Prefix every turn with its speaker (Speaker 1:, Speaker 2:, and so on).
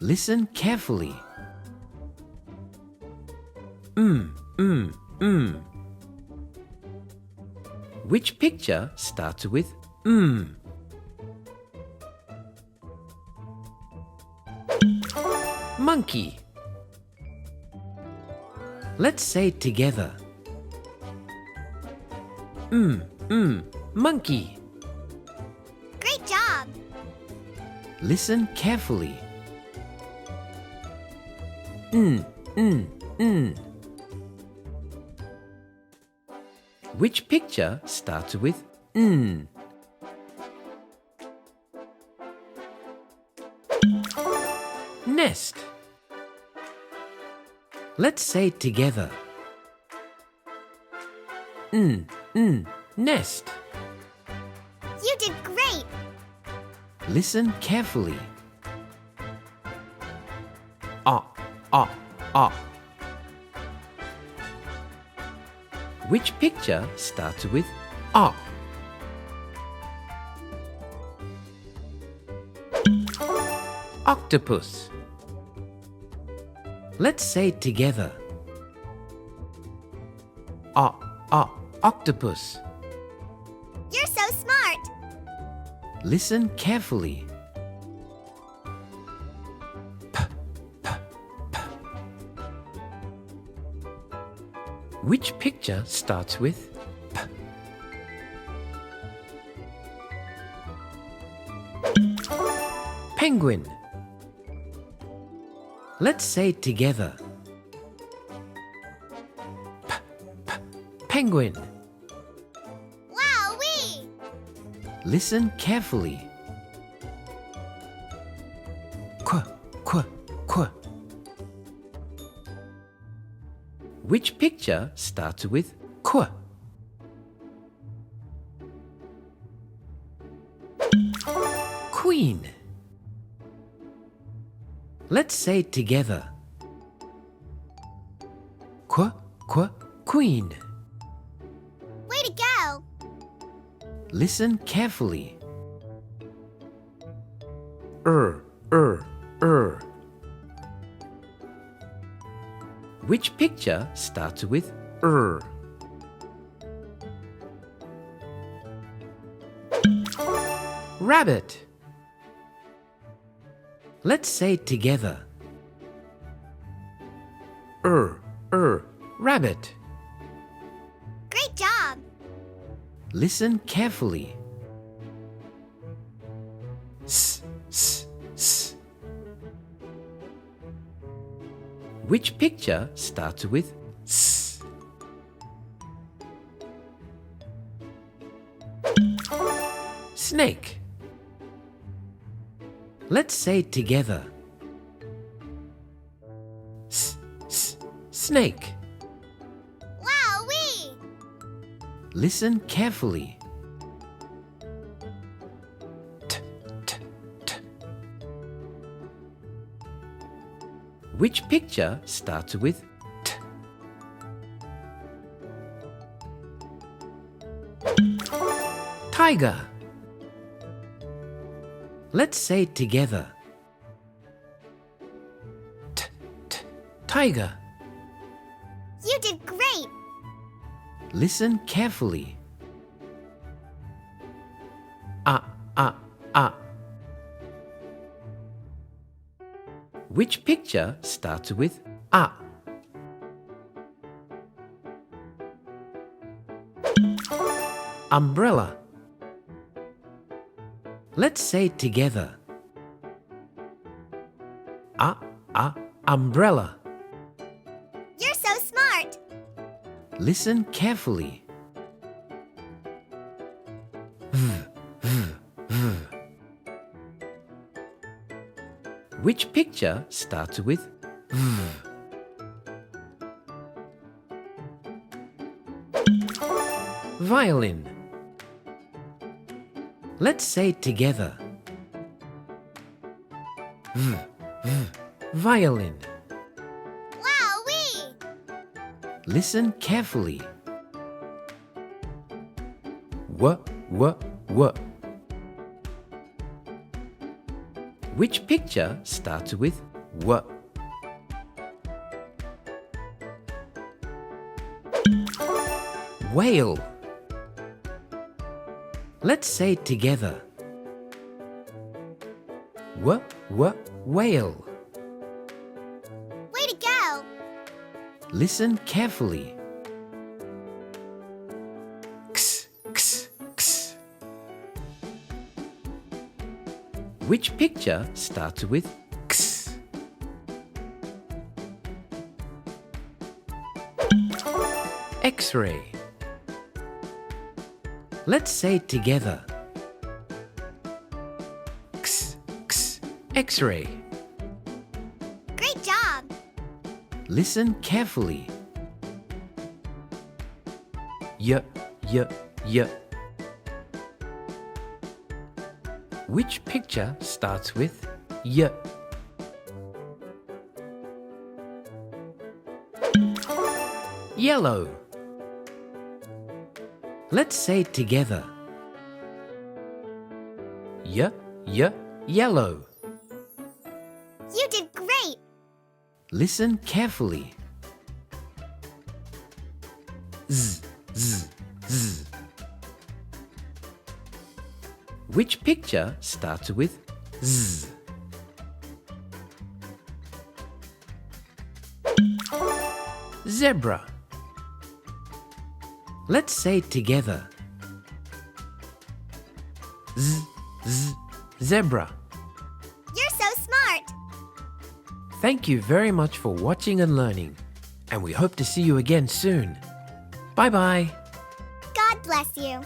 Speaker 1: Listen carefully. Mm. Which picture starts with Monkey. Let's say it together. Monkey.
Speaker 2: Great job!
Speaker 1: Listen carefully. Which picture starts with Nest. Let's say it together. Nest.
Speaker 2: You did great!
Speaker 1: Listen carefully. Ah. Which picture starts with ah? Octopus. Let's say it together. Octopus.
Speaker 2: You're so smart!
Speaker 1: Listen carefully. Which picture starts with P? Penguin. Let's say it together. Penguin.
Speaker 2: Wowee!
Speaker 1: Listen carefully. Qu. Which picture starts with Qu? Queen. Let's say it together. Queen.
Speaker 2: Way to go!
Speaker 1: Listen carefully. Which picture starts with Rabbit. Let's say it together. Rabbit.
Speaker 2: Great job!
Speaker 1: Listen carefully. S. Which picture starts with S? Snake. Let's say it together. Snake.
Speaker 2: Wowee!
Speaker 1: Listen carefully. T. Which picture starts with T? Tiger. Let's say it together. T. Tiger.
Speaker 2: You did great!
Speaker 1: Listen carefully. Ah. Which picture starts with ah? Umbrella. Let's say it together. Umbrella.
Speaker 2: You're so smart!
Speaker 1: Listen carefully. Which picture starts with Violin. Let's say it together. Violin.
Speaker 2: Wowee!
Speaker 1: Listen carefully. What? Which picture starts with W. Whale. Let's say it together. Whale.
Speaker 2: Way to go!
Speaker 1: Listen carefully. X. Which picture starts with X? X-ray. Let's say it together. X-ray.
Speaker 2: Great job!
Speaker 1: Listen carefully. Y. Which picture starts with Y? Yellow. Let's say it together. Yellow.
Speaker 2: You did great!
Speaker 1: Listen carefully. Z. Which picture starts with Z? Zebra. Let's say it together. Zebra.
Speaker 2: You're so smart!
Speaker 1: Thank you very much for watching and learning, and we hope to see you again soon. Bye-bye.
Speaker 2: God bless you.